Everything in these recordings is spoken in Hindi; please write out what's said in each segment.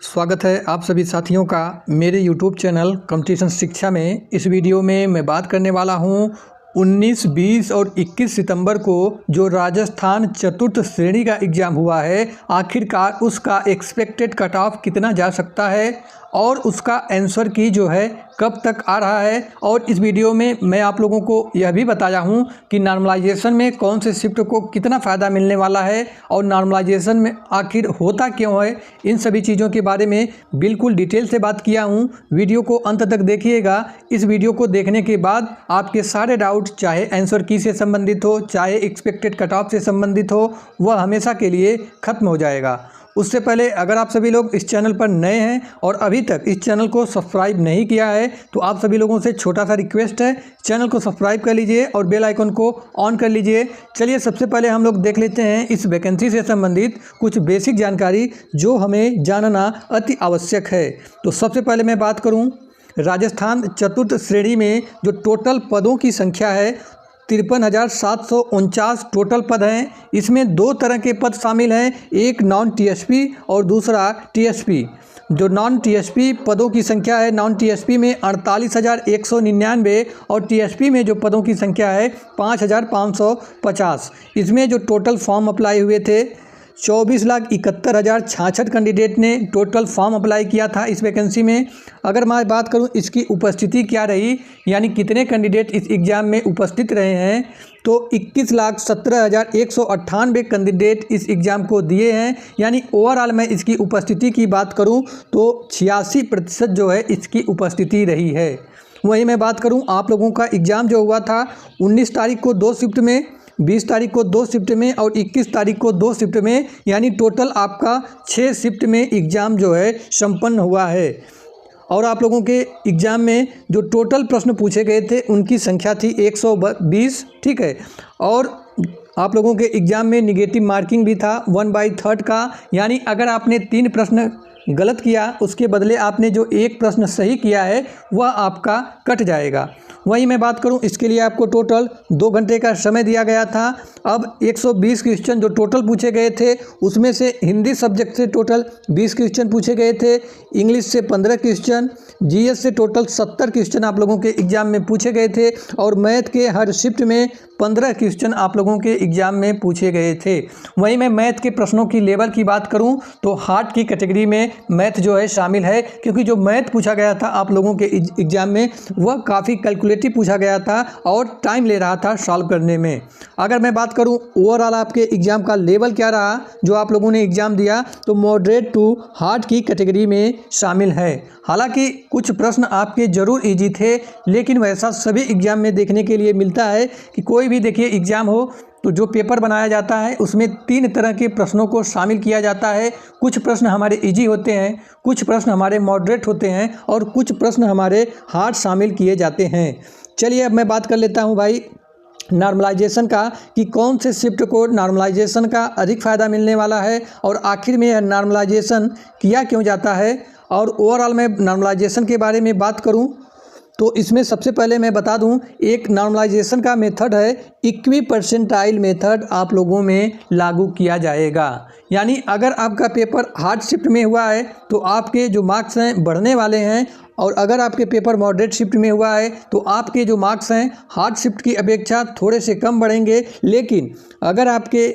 स्वागत है आप सभी साथियों का मेरे YouTube चैनल कंपटीशन शिक्षा में। इस वीडियो में मैं बात करने वाला हूं 19, 20 और 21 सितंबर को जो राजस्थान चतुर्थ श्रेणी का एग्ज़ाम हुआ है, आखिरकार उसका एक्सपेक्टेड कट ऑफ कितना जा सकता है और उसका आंसर की जो है कब तक आ रहा है। और इस वीडियो में मैं आप लोगों को यह भी बताया हूं कि नॉर्मलाइजेशन में कौन से शिफ्ट को कितना फ़ायदा मिलने वाला है और नॉर्मलाइजेशन में आखिर होता क्यों है, इन सभी चीज़ों के बारे में बिल्कुल डिटेल से बात किया हूं। वीडियो को अंत तक देखिएगा। इस वीडियो को देखने के बाद आपके सारे डाउट, चाहे आंसर की से संबंधित हो, चाहे एक्सपेक्टेड कट ऑफ से संबंधित हो, वह हमेशा के लिए ख़त्म हो जाएगा। उससे पहले अगर आप सभी लोग इस चैनल पर नए हैं और अभी तक इस चैनल को सब्सक्राइब नहीं किया है तो आप सभी लोगों से छोटा सा रिक्वेस्ट है, चैनल को सब्सक्राइब कर लीजिए और बेल आइकन को ऑन कर लीजिए। चलिए सबसे पहले हम लोग देख लेते हैं इस वैकेंसी से संबंधित कुछ बेसिक जानकारी जो हमें जानना अति आवश्यक है। तो सबसे पहले मैं बात करूँ राजस्थान चतुर्थ श्रेणी में जो टोटल पदों की संख्या है 53,749 टोटल पद हैं। इसमें दो तरह के पद शामिल हैं, एक नॉन टीएसपी और दूसरा टीएसपी। जो नॉन टीएसपी पदों की संख्या है, नॉन टीएसपी में 48,199 और टीएसपी में जो पदों की संख्या है 5,550। इसमें जो टोटल फॉर्म अप्लाई हुए थे 24,71,066 कैंडिडेट ने टोटल फॉर्म अप्लाई किया था इस वैकेंसी में। अगर मैं बात करूं इसकी उपस्थिति क्या रही, यानी कितने कैंडिडेट इस एग्ज़ाम में उपस्थित रहे हैं, तो 21,17,198 कैंडिडेट इस एग्ज़ाम को दिए हैं। यानी ओवरऑल मैं इसकी उपस्थिति की बात करूं तो 86% जो है इसकी उपस्थिति रही है। वहीं मैं बात करूं आप लोगों का एग्ज़ाम जो हुआ था 19 तारीख को 2 शिफ्ट में, 20 तारीख को 2 शिफ्ट में और 21 तारीख को 2 शिफ्ट में, यानी टोटल आपका 6 शिफ्ट में एग्ज़ाम जो है संपन्न हुआ है। और आप लोगों के एग्ज़ाम में जो टोटल प्रश्न पूछे गए थे उनकी संख्या थी 120, ठीक है। और आप लोगों के एग्ज़ाम में निगेटिव मार्किंग भी था 1/3 का, यानी अगर आपने 3 प्रश्न गलत किया उसके बदले आपने जो एक प्रश्न सही किया है वह आपका कट जाएगा। वहीं मैं बात करूं इसके लिए आपको टोटल 2 घंटे का समय दिया गया था। अब 120 क्वेश्चन जो टोटल पूछे गए थे उसमें से हिंदी सब्जेक्ट से टोटल 20 क्वेश्चन पूछे गए थे, इंग्लिश से 15 क्वेश्चन, जीएस से टोटल 70 क्वेश्चन आप लोगों के एग्ज़ाम में पूछे गए थे और मैथ के हर शिफ्ट में 15 क्वेश्चन आप लोगों के एग्ज़ाम में पूछे गए थे। वहीं मैं मैथ के प्रश्नों की लेवल की बात करूं तो हार्ड की कैटेगरी में मैथ जो है शामिल है, क्योंकि जो मैथ पूछा गया था आप लोगों के एग्ज़ाम में वह काफ़ी कैलकुलेटिव पूछा गया था और टाइम ले रहा था सॉल्व करने में। अगर मैं बात करूं ओवरऑल आपके एग्ज़ाम का लेवल क्या रहा जो आप लोगों ने एग्ज़ाम दिया, तो मॉडरेट टू हार्ड की कैटेगरी में शामिल है। हालांकि कुछ प्रश्न आपके ज़रूर इजी थे, लेकिन वैसा सभी एग्ज़ाम में देखने के लिए मिलता है कि कोई भी देखिए एग्ज़ाम हो तो जो पेपर बनाया जाता है उसमें 3 तरह के प्रश्नों को शामिल किया जाता है। कुछ प्रश्न हमारे इजी होते हैं, कुछ प्रश्न हमारे मॉडरेट होते हैं और कुछ प्रश्न हमारे हार्ड शामिल किए जाते हैं। चलिए अब मैं बात कर लेता हूं भाई नॉर्मलाइजेशन का, कि कौन से शिफ्ट को नॉर्मलाइजेशन का अधिक फ़ायदा मिलने वाला है और आखिर में यह नॉर्मलाइजेशन किया क्यों जाता है। और ओवरऑल मैं नॉर्मलाइजेशन के बारे में बात करूं तो इसमें सबसे पहले मैं बता दूं एक नॉर्मलाइजेशन का मेथड है इक्वी परसेंटाइल मेथड आप लोगों में लागू किया जाएगा। यानी अगर आपका पेपर हार्ड शिफ्ट में हुआ है तो आपके जो मार्क्स हैं बढ़ने वाले हैं, और अगर आपके पेपर मॉडरेट शिफ्ट में हुआ है तो आपके जो मार्क्स हैं हार्ड शिफ्ट की अपेक्षा थोड़े से कम बढ़ेंगे। लेकिन अगर आपके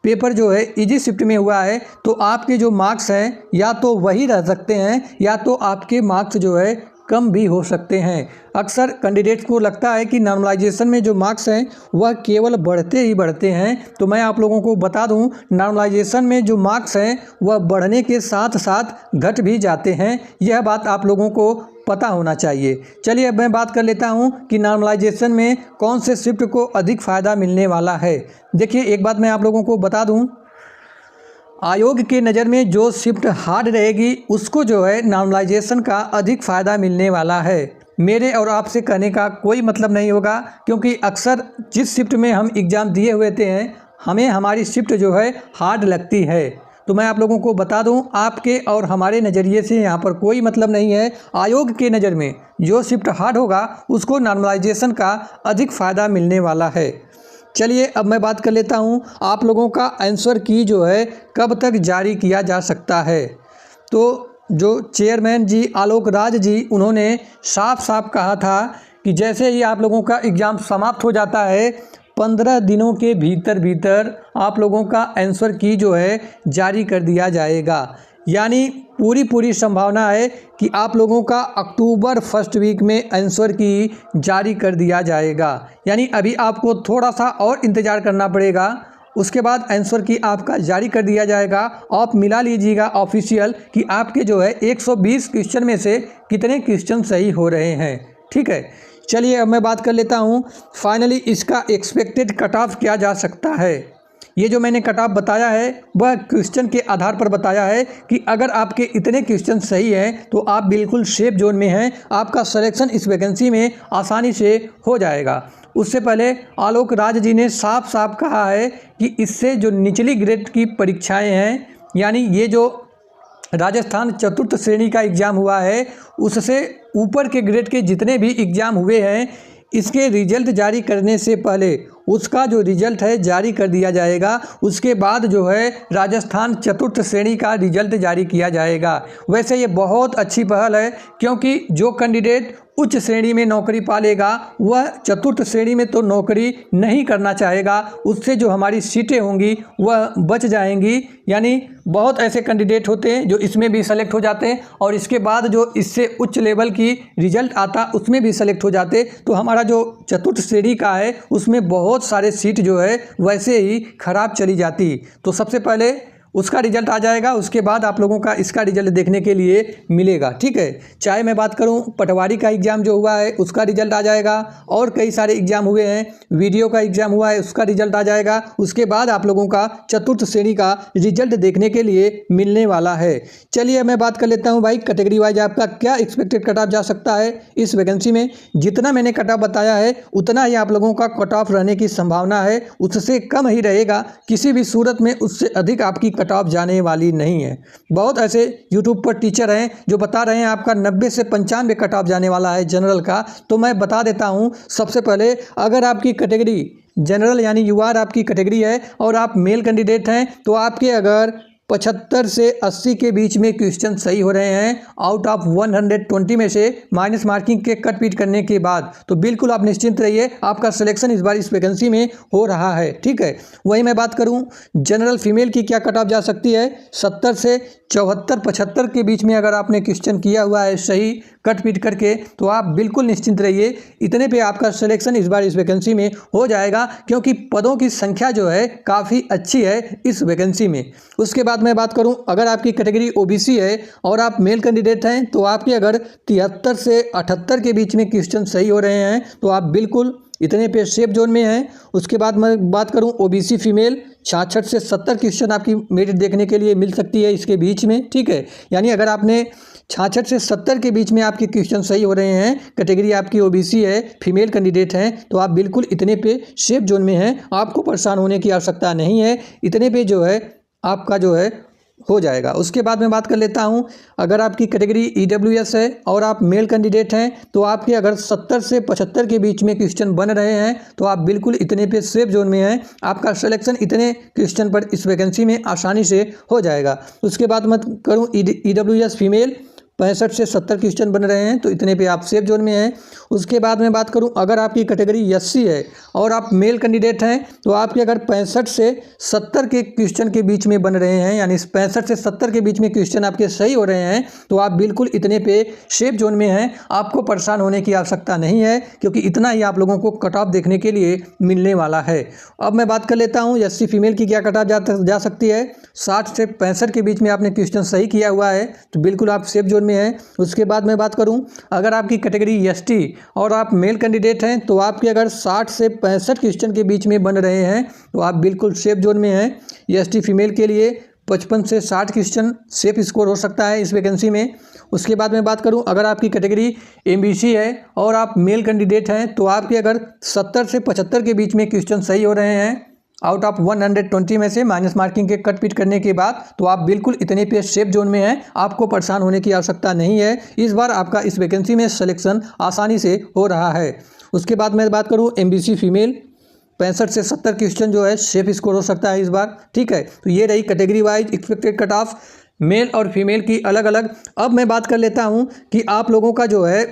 पेपर जो है इजी शिफ्ट में हुआ है तो आपके जो मार्क्स हैं या तो वही रह सकते हैं या तो आपके मार्क्स जो है कम भी हो सकते हैं। अक्सर कैंडिडेट्स को लगता है कि नॉर्मलाइजेशन में जो मार्क्स हैं वह केवल बढ़ते ही बढ़ते हैं, तो मैं आप लोगों को बता दूं नॉर्मलाइजेशन में जो मार्क्स हैं वह बढ़ने के साथ साथ घट भी जाते हैं। यह बात आप लोगों को पता होना चाहिए। चलिए अब मैं बात कर लेता हूं कि नॉर्मलाइजेशन में कौन से शिफ्ट को अधिक फ़ायदा मिलने वाला है। देखिए एक बात मैं आप लोगों को बता दूं, आयोग के नज़र में जो शिफ्ट हार्ड रहेगी उसको जो है नॉर्मलाइजेशन का अधिक फ़ायदा मिलने वाला है। मेरे और आपसे कहने का कोई मतलब नहीं होगा, क्योंकि अक्सर जिस शिफ्ट में हम एग्ज़ाम दिए हुए थे हमें हमारी शिफ्ट जो है हार्ड लगती है। तो मैं आप लोगों को बता दूं आपके और हमारे नज़रिए से यहाँ पर कोई मतलब नहीं है। आयोग के नज़र में जो शिफ्ट हार्ड होगा उसको नॉर्मलाइजेशन का अधिक फ़ायदा मिलने वाला है। चलिए अब मैं बात कर लेता हूँ आप लोगों का आंसर की जो है कब तक जारी किया जा सकता है। तो जो चेयरमैन जी आलोक राज जी, उन्होंने साफ साफ कहा था कि जैसे ही आप लोगों का एग्ज़ाम समाप्त हो जाता है 15 दिनों के भीतर भीतर आप लोगों का आंसर की जो है जारी कर दिया जाएगा। यानी पूरी संभावना है कि आप लोगों का अक्टूबर फर्स्ट वीक में आंसर की जारी कर दिया जाएगा। यानी अभी आपको थोड़ा सा और इंतज़ार करना पड़ेगा, उसके बाद आंसर की आपका जारी कर दिया जाएगा। आप मिला लीजिएगा ऑफिशियल कि आपके जो है 120 क्वेश्चन में से कितने क्वेश्चन सही हो रहे हैं। ठीक है, चलिए अब मैं बात कर लेता हूँ फाइनली इसका एक्सपेक्टेड कट ऑफ क्या जा सकता है। ये जो मैंने कट ऑफ बताया है वह क्वेश्चन के आधार पर बताया है कि अगर आपके इतने क्वेश्चन सही हैं तो आप बिल्कुल सेफ जोन में हैं, आपका सिलेक्शन इस वैकेंसी में आसानी से हो जाएगा। उससे पहले आलोक राज जी ने साफ साफ कहा है कि इससे जो निचली ग्रेड की परीक्षाएं हैं, यानी ये जो राजस्थान चतुर्थ श्रेणी का एग्ज़ाम हुआ है, उससे ऊपर के ग्रेड के जितने भी एग्ज़ाम हुए हैं, इसके रिजल्ट जारी करने से पहले उसका जो रिजल्ट है जारी कर दिया जाएगा। उसके बाद जो है राजस्थान चतुर्थ श्रेणी का रिजल्ट जारी किया जाएगा। वैसे ये बहुत अच्छी पहल है, क्योंकि जो कैंडिडेट उच्च श्रेणी में नौकरी पालेगा वह चतुर्थ श्रेणी में तो नौकरी नहीं करना चाहेगा, उससे जो हमारी सीटें होंगी वह बच जाएंगी। यानी बहुत ऐसे कैंडिडेट होते हैं जो इसमें भी सेलेक्ट हो जाते हैं और इसके बाद जो इससे उच्च लेवल की रिजल्ट आता उसमें भी सेलेक्ट हो जाते। तो हमारा जो चतुर्थ श्रेणी का है उसमें बहुत सारे सीट जो है वैसे ही खराब चली जाती। तो सबसे पहले उसका रिजल्ट आ जाएगा, उसके बाद आप लोगों का इसका रिजल्ट देखने के लिए मिलेगा। ठीक है, चाहे मैं बात करूं पटवारी का एग्ज़ाम जो हुआ है उसका रिजल्ट आ जाएगा, और कई सारे एग्ज़ाम हुए हैं, वीडियो का एग्ज़ाम हुआ है उसका रिजल्ट आ जाएगा। उसके बाद आप लोगों का चतुर्थ श्रेणी का रिजल्ट देखने के लिए मिलने वाला है। चलिए मैं बात कर लेता हूँ भाई कैटेगरी वाइज आपका क्या एक्सपेक्टेड कट ऑफ जा सकता है इस वैकेंसी में। जितना मैंने कट ऑफ बताया है उतना ही आप लोगों का कट ऑफ रहने की संभावना है, उससे कम ही रहेगा। किसी भी सूरत में उससे अधिक आपकी कट ऑफ जाने वाली नहीं है। बहुत ऐसे यूट्यूब पर टीचर हैं जो बता रहे हैं आपका 90 से 95 कट ऑफ जाने वाला है जनरल का। तो मैं बता देता हूं, सबसे पहले अगर आपकी कैटेगरी जनरल यानी यूआर आपकी कैटेगरी है और आप मेल कैंडिडेट हैं तो आपके अगर 75 से 80 के बीच में क्वेश्चन सही हो रहे हैं आउट ऑफ 120 में से माइनस मार्किंग के कट पीट करने के बाद, तो बिल्कुल आप निश्चिंत रहिए, आपका सिलेक्शन इस बार इस वैकेंसी में हो रहा है। ठीक है, वही मैं बात करूं जनरल फीमेल की क्या कट ऑफ जा सकती है, 70 से 74-75 के बीच में अगर आपने क्वेश्चन किया हुआ है सही कट पीट करके तो आप बिल्कुल निश्चिंत रहिए, इतने पे आपका सिलेक्शन इस बार इस वैकेंसी में हो जाएगा, क्योंकि पदों की संख्या जो है काफ़ी अच्छी है इस वैकेंसी में। उसके बाद मैं बात करूं अगर आपकी कैटेगरी ओबीसी है और आप मेल कैंडिडेट हैं तो आपके अगर 73 से 78 के बीच में क्वेश्चन सही हो रहे हैं तो आप बिल्कुल इतने पे सेफ जोन में हैं। उसके बाद मैं बात करूं ओबीसी फीमेल 66 से 70 क्वेश्चन आपकी मेरिट देखने के लिए मिल सकती है इसके बीच में। ठीक है, यानी अगर आपने 66 से 70 के बीच में आपके क्वेश्चन सही हो रहे हैं, कैटेगरी आपकी ओबीसी है, फीमेल कैंडिडेट हैं, तो आप बिल्कुल इतने पे सेफ जोन में हैं, आपको परेशान होने की आवश्यकता नहीं है, इतने पे जो है आपका जो है हो जाएगा। उसके बाद मैं बात कर लेता हूं अगर आपकी कैटेगरी ईडब्ल्यूएस है और आप मेल कैंडिडेट हैं तो आपके अगर 70 से 75 के बीच में क्वेश्चन बन रहे हैं तो आप बिल्कुल इतने पे सेफ जोन में हैं, आपका सिलेक्शन इतने क्वेश्चन पर इस वैकेंसी में आसानी से हो जाएगा। उसके बाद मैं करूँ ईडब्ल्यूएस फीमेल 65 से 70 क्वेश्चन बन रहे हैं तो इतने पे आप सेफ जोन में हैं। उसके बाद मैं बात करूं अगर आपकी कैटेगरी एससी है और आप मेल कैंडिडेट हैं तो आपके अगर 65 से 70 के क्वेश्चन के बीच में बन रहे हैं, यानी 65 से 70 के बीच में क्वेश्चन आपके सही हो रहे हैं तो आप बिल्कुल इतने पे सेफ जोन में हैं, आपको परेशान होने की आवश्यकता नहीं है, क्योंकि इतना ही आप लोगों को कट ऑफ देखने के लिए मिलने वाला है। अब मैं बात कर लेता हूँ एससी फीमेल की क्या कट ऑफ जा सकती है। 60 से 65 के बीच में आपने क्वेश्चन सही किया हुआ है तो बिल्कुल आप सेफ जोन में है। उसके बाद मैं बात करूं अगर आपकी कैटेगरी एसटी और आप मेल कैंडिडेट हैं तो आपके अगर 60 से 65 क्वेश्चन के बीच में बन रहे हैं तो आप बिल्कुल सेफ जोन में हैं। एसटी फीमेल के लिए 55 से 60 क्वेश्चन सेफ स्कोर हो सकता है इस वैकेंसी में। उसके बाद मैं बात करूं अगर आपकी कैटेगरी एमबीसी है और आप मेल कैंडिडेट हैं तो आपके अगर 70 से 75 के बीच में क्वेश्चन सही हो रहे हैं आउट ऑफ 120 में से माइनस मार्किंग के कट पीट करने के बाद, तो आप बिल्कुल इतने पे सेफ जोन में हैं, आपको परेशान होने की आवश्यकता नहीं है। इस बार आपका इस वैकेंसी में सिलेक्शन आसानी से हो रहा है। उसके बाद मैं बात करूं एमबीसी फीमेल 65 से 70 क्वेश्चन जो है सेफ स्कोर हो सकता है इस बार। ठीक है, तो ये रही category wise expected cut of male और फीमेल की अलग अलग। अब मैं बात कर लेता हूं कि आप लोगों का जो है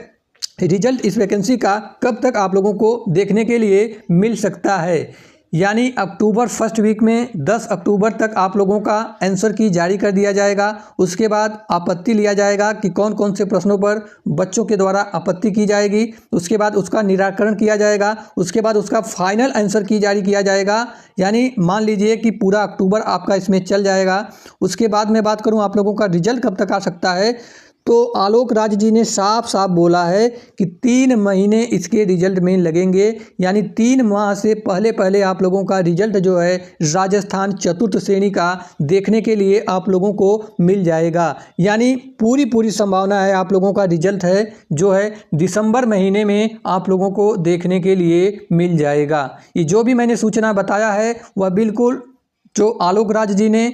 रिजल्ट इस वैकेंसी का कब तक आप लोगों को देखने के लिए मिल सकता है। यानी अक्टूबर फर्स्ट वीक में 10 अक्टूबर तक आप लोगों का आंसर की जारी कर दिया जाएगा। उसके बाद आपत्ति लिया जाएगा कि कौन कौन से प्रश्नों पर बच्चों के द्वारा आपत्ति की जाएगी। उसके बाद उसका निराकरण किया जाएगा। उसके बाद उसका फाइनल आंसर की जारी किया जाएगा। यानी मान लीजिए कि पूरा अक्टूबर आपका इसमें चल जाएगा। उसके बाद मैं बात करूं आप लोगों का रिजल्ट कब तक आ सकता है, तो आलोक राज जी ने साफ साफ बोला है कि 3 महीने इसके रिजल्ट में लगेंगे। यानी 3 माह से पहले पहले आप लोगों का रिजल्ट जो है राजस्थान चतुर्थ श्रेणी का देखने के लिए आप लोगों को मिल जाएगा। यानी पूरी संभावना है आप लोगों का रिजल्ट है जो है दिसंबर महीने में आप लोगों को देखने के लिए मिल जाएगा। ये जो भी मैंने सूचना बताया है वह बिल्कुल जो आलोक राज जी ने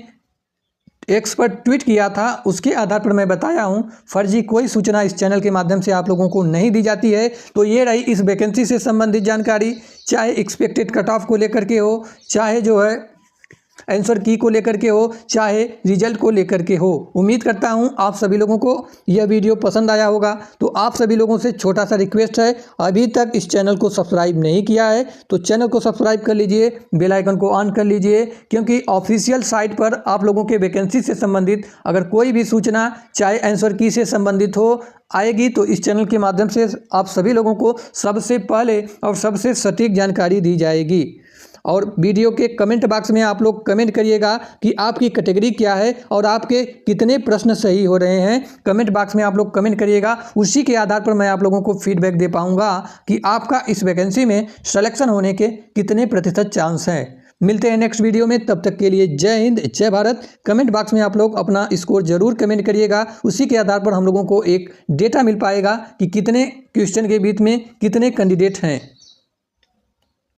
एक्स पर ट्वीट किया था उसके आधार पर मैं बताया हूं। फर्जी कोई सूचना इस चैनल के माध्यम से आप लोगों को नहीं दी जाती है। तो ये रही इस वैकेंसी से संबंधित जानकारी, चाहे एक्सपेक्टेड कट ऑफ को लेकर के हो, चाहे जो है आंसर की को लेकर के हो, चाहे रिजल्ट को लेकर के हो। उम्मीद करता हूं आप सभी लोगों को यह वीडियो पसंद आया होगा। तो आप सभी लोगों से छोटा सा रिक्वेस्ट है, अभी तक इस चैनल को सब्सक्राइब नहीं किया है तो चैनल को सब्सक्राइब कर लीजिए, बेल आइकन को ऑन कर लीजिए, क्योंकि ऑफिशियल साइट पर आप लोगों के वैकेंसी से संबंधित अगर कोई भी सूचना चाहे आंसर की से संबंधित हो आएगी तो इस चैनल के माध्यम से आप सभी लोगों को सबसे पहले और सबसे सटीक जानकारी दी जाएगी। और वीडियो के कमेंट बॉक्स में आप लोग कमेंट करिएगा कि आपकी कैटेगरी क्या है और आपके कितने प्रश्न सही हो रहे हैं। कमेंट बॉक्स में आप लोग कमेंट करिएगा, उसी के आधार पर मैं आप लोगों को फीडबैक दे पाऊंगा कि आपका इस वैकेंसी में सिलेक्शन होने के कितने प्रतिशत चांस हैं। मिलते हैं नेक्स्ट वीडियो में, तब तक के लिए जय हिंद जय भारत। कमेंट बॉक्स में आप लोग अपना स्कोर जरूर कमेंट करिएगा, उसी के आधार पर हम लोगों को एक डेटा मिल पाएगा कि कितने क्वेश्चन के बीच में कितने कैंडिडेट हैं।